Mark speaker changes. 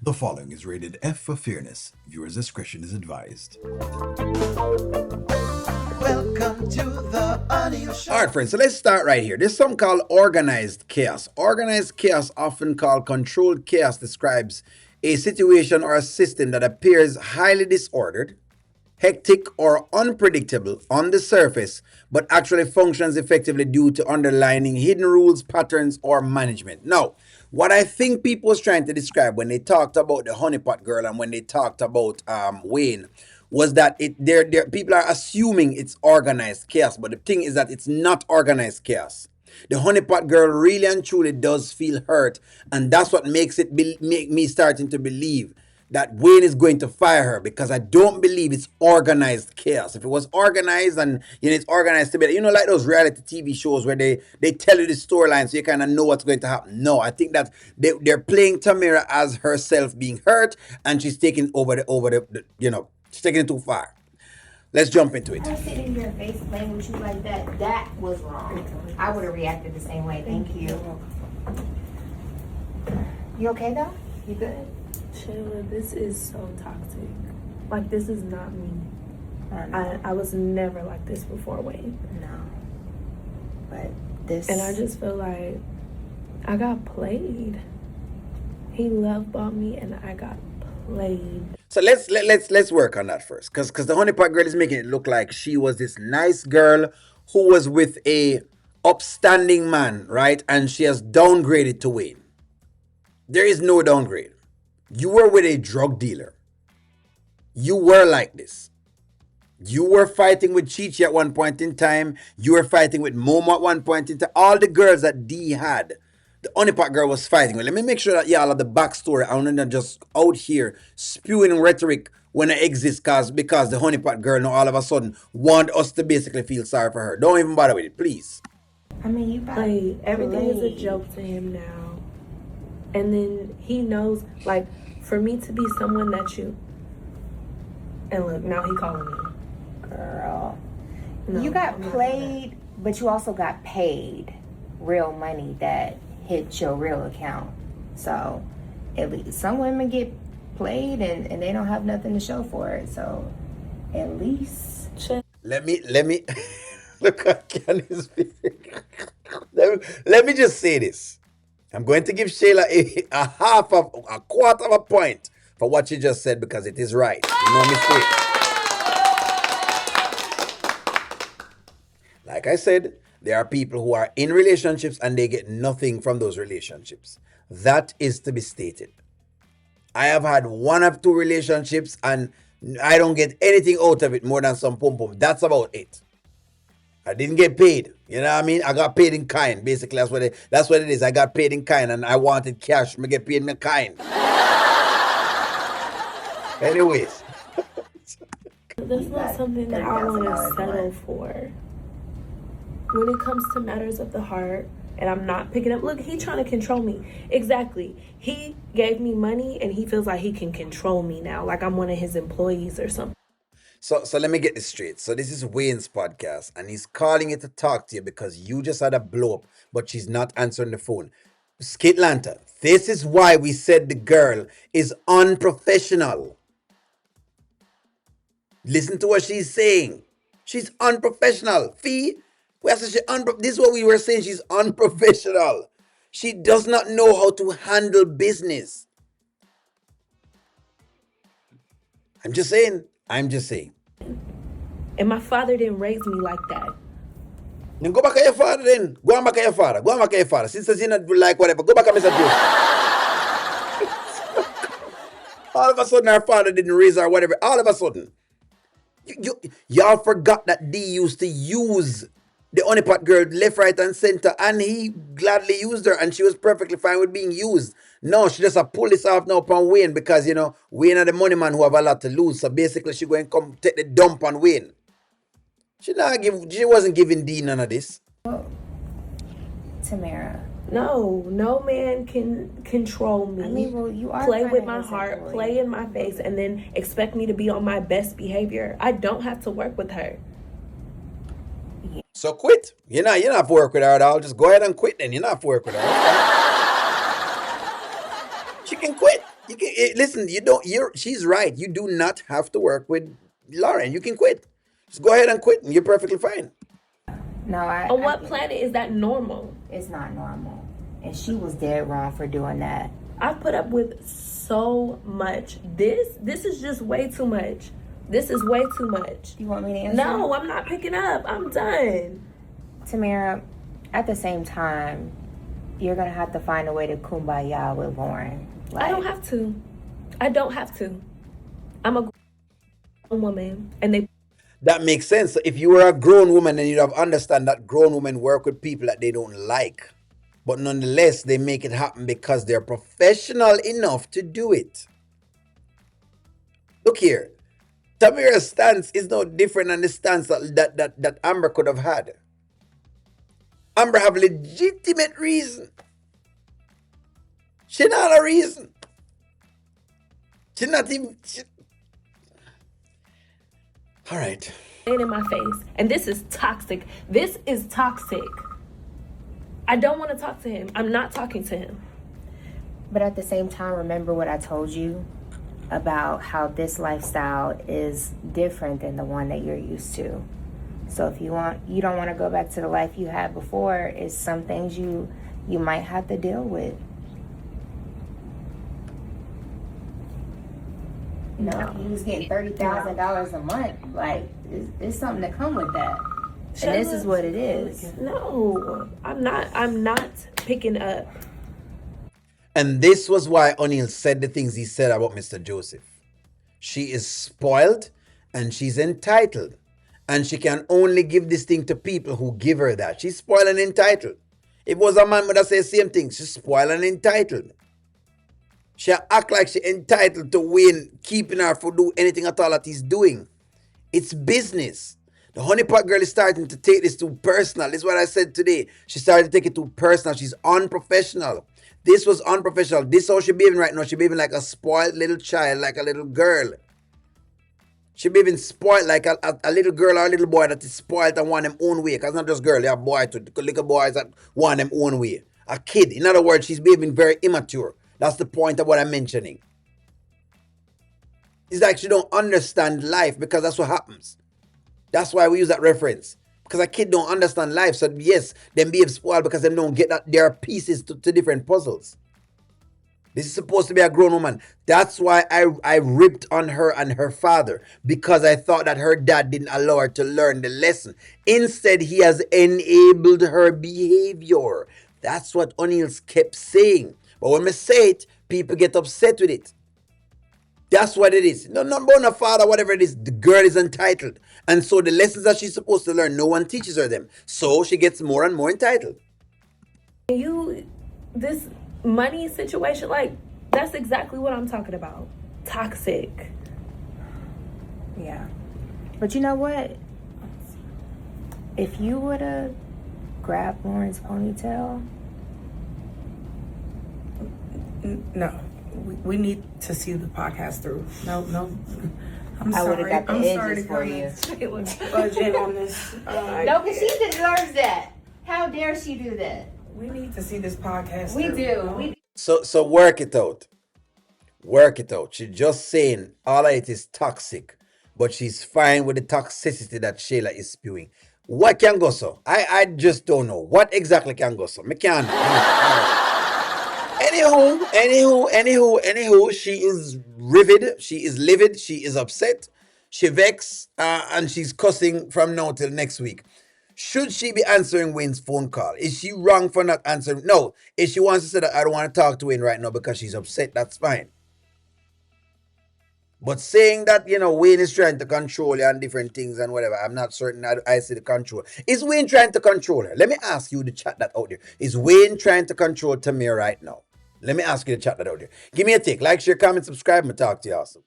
Speaker 1: The following is rated F for fairness. Viewers' discretion is advised.
Speaker 2: Welcome to the audio show.
Speaker 3: Alright friends, so let's start right here. There's something called organized chaos. Organized chaos, often called controlled chaos, describes a situation or a system that appears highly disordered, hectic, or unpredictable on the surface, but actually functions effectively due to underlying hidden rules, patterns, or management. Now, what I think people was trying to describe when they talked about the honeypot girl and when they talked about Wayne was that people are assuming it's organized chaos, but the thing is that it's not organized chaos. The honeypot girl really and truly does feel hurt, and that's what makes it make me starting to believe that Wayne is going to fire her, because I don't believe it's organized chaos. If it was organized and it's organized to be, like those reality TV shows where they tell you the storyline so you kind of know what's going to happen. No, I think that they're playing Tamara as herself being hurt, and she's taking she's taking it too far. Let's jump into it.
Speaker 4: I was sitting here face playing with you like that. That was wrong. I would have reacted the same way. Thank you. You okay though? You good?
Speaker 5: Shayla, this is so toxic. Like, this is not me. I was never like this before Wayne.
Speaker 4: No. But this...
Speaker 5: And I just feel like I got played. He love bombed me and I got played.
Speaker 3: So let's work on that first. Because the honeypot girl is making it look like she was this nice girl who was with a upstanding man, right? And she has downgraded to Wayne. There is no downgrade. You were with a drug dealer. You were like this. You were fighting with Chichi at one point in time. You were fighting with Momo at one point in time. All the girls that D had, the honeypot girl was fighting with. Let me make sure that y'all have the backstory. I'm not just out here spewing rhetoric when I exist because the honeypot girl now all of a sudden want us to basically feel sorry for her. Don't even bother with it, please.
Speaker 4: I mean, you
Speaker 5: played. Everything is a joke to him now. And then he knows, like, for me to be someone that you... And look, now he calling me.
Speaker 4: Girl.
Speaker 5: No,
Speaker 4: you got
Speaker 5: I'm not
Speaker 4: played, but you also got paid real money that hit your real account. So, at least some women get played and they don't have nothing to show for it. So, at least...
Speaker 3: Let me look at Candace's face. Let me just say this. I'm going to give Shayla a quarter of a point for what she just said, because it is right. No mistake. Like I said, there are people who are in relationships and they get nothing from those relationships. That is to be stated. I have had one or two relationships and I don't get anything out of it more than some pum-pum. That's about it. I didn't get paid. You know what I mean? I got paid in kind. Basically, that's what it is. I got paid in kind and I wanted cash. I get paid in kind. Anyways.
Speaker 5: That's not something that I want to settle for. When it comes to matters of the heart, and I'm not picking up... Look, he trying to control me. Exactly. He gave me money and he feels like he can control me now. Like I'm one of his employees or something.
Speaker 3: So let me get this straight. So this is Wayne's podcast and he's calling it to talk to you because you just had a blow up, but she's not answering the phone. Skitlanta, this is why we said the girl is unprofessional. Listen to what she's saying. She's unprofessional. Fee, this is what we were saying. She's unprofessional. She does not know how to handle business. I'm just saying.
Speaker 5: And my father didn't raise me like that.
Speaker 3: Then go back to your father then. Go on back to your father. Since you not like whatever, go back to Mr. Joe. All of a sudden our father didn't raise her whatever. All of a sudden. Y'all forgot that D used to use the honeypot girl left, right, and center, and he gladly used her, and she was perfectly fine with being used. No, she just pull this off now upon Wayne because, Wayne are the money man who have a lot to lose. So basically, she going to come take the dump on Wayne. She wasn't giving D none of this.
Speaker 4: Tamara.
Speaker 5: No man can control me.
Speaker 4: I mean, well, you are
Speaker 5: play with my heart, play in my face, and then expect me to be on my best behavior. I don't have to work with her.
Speaker 3: So quit. You're not have to work with her at all. Just go ahead and quit then. You're not have to work with her. She can quit. You can listen. You don't. She's right. You do not have to work with Lauren. You can quit. Just go ahead and quit, and you're perfectly fine.
Speaker 4: No,
Speaker 5: On what planet is that normal?
Speaker 4: It's not normal. And she was dead wrong for doing that.
Speaker 5: I've put up with so much. This is just way too much. This is way too much.
Speaker 4: You want me to answer?
Speaker 5: No, I'm not picking up. I'm done.
Speaker 4: Tamara, at the same time, you're going to have to find a way to kumbaya with Lauren. Like,
Speaker 5: I don't have to. I don't have to. I'm a grown woman, and they.
Speaker 3: That makes sense. So if you were a grown woman, then you'd have understand that grown women work with people that they don't like. But nonetheless, they make it happen because they're professional enough to do it. Look here. Tamira's stance is no different than the stance that Amber could have had. Amber have legitimate reason. She not a reason. She not even... All right.
Speaker 5: In my face, and this is toxic. This is toxic. I don't want to talk to him. I'm not talking to him.
Speaker 4: But at the same time, remember what I told you about how this lifestyle is different than the one that you're used to. So if you don't want to go back to the life you had before, it's some things you might have to deal with. You know, he was getting $30,000 a month. Like, it's something to come with that. And this is what it is.
Speaker 5: No, I'm not picking up.
Speaker 3: And this was why O'Neill said the things he said about Mr. Joseph. She is spoiled and she's entitled. And she can only give this thing to people who give her that. She's spoiled and entitled. If it was a man, would have said the same thing. She's spoiled and entitled. She act like she entitled to Wayne keeping her for do anything at all that he's doing. It's business. The honeypot girl is starting to take this too personal. This is what I said today. She started to take it too personal. She's unprofessional. This was unprofessional. This is how she behaving right now. She behaving like a spoiled little child, like a little girl. She behaving spoiled like a little girl or a little boy that is spoiled and want them own way. Because not just girl, they have boy too. Little boys that want them own way. A kid. In other words, she's behaving very immature. That's the point of what I'm mentioning. It's like she don't understand life because that's what happens. That's why we use that reference. Because a kid don't understand life. So yes, them behave spoiled because they don't get that there are pieces to different puzzles. This is supposed to be a grown woman. That's why I ripped on her and her father. Because I thought that her dad didn't allow her to learn the lesson. Instead, he has enabled her behavior. That's what O'Neill's kept saying. But when I say it, people get upset with it. That's what it is. No, not about her father, whatever it is. The girl is entitled. And so the lessons that she's supposed to learn, no one teaches her them. So she gets more and more entitled.
Speaker 5: This money situation, like, that's exactly what I'm talking about. Toxic.
Speaker 4: Yeah. But you know what? If you would have grabbed Lauren's ponytail...
Speaker 6: No, we need to see the podcast through. No, I'm
Speaker 4: I would
Speaker 6: sorry.
Speaker 4: have got
Speaker 6: I'm
Speaker 4: the
Speaker 6: sorry
Speaker 4: edges
Speaker 6: to
Speaker 4: for
Speaker 6: come
Speaker 4: you.
Speaker 6: in with budget on this.
Speaker 4: No, because she deserves that. How dare she do that?
Speaker 6: We need to see this podcast.
Speaker 4: We
Speaker 6: through.
Speaker 4: do. We
Speaker 3: So work it out. Work it out. She's just saying all of it is toxic, but she's fine with the toxicity that Shayla is spewing. What can go so? I just don't know. What exactly can go so? Me can't. Anywho, she is riveted, she is livid, she is upset, she vexed, and she's cussing from now till next week. Should she be answering Wayne's phone call? Is she wrong for not answering? No. If she wants to say that I don't want to talk to Wayne right now because she's upset, that's fine. But saying that, Wayne is trying to control you and different things and whatever, I'm not certain I see the control. Is Wayne trying to control her? Let me ask you to chat that out there. Is Wayne trying to control Tamir right now? Let me ask you to chat that out there. Give me a take. Like, share, comment, subscribe, and talk to you awesome.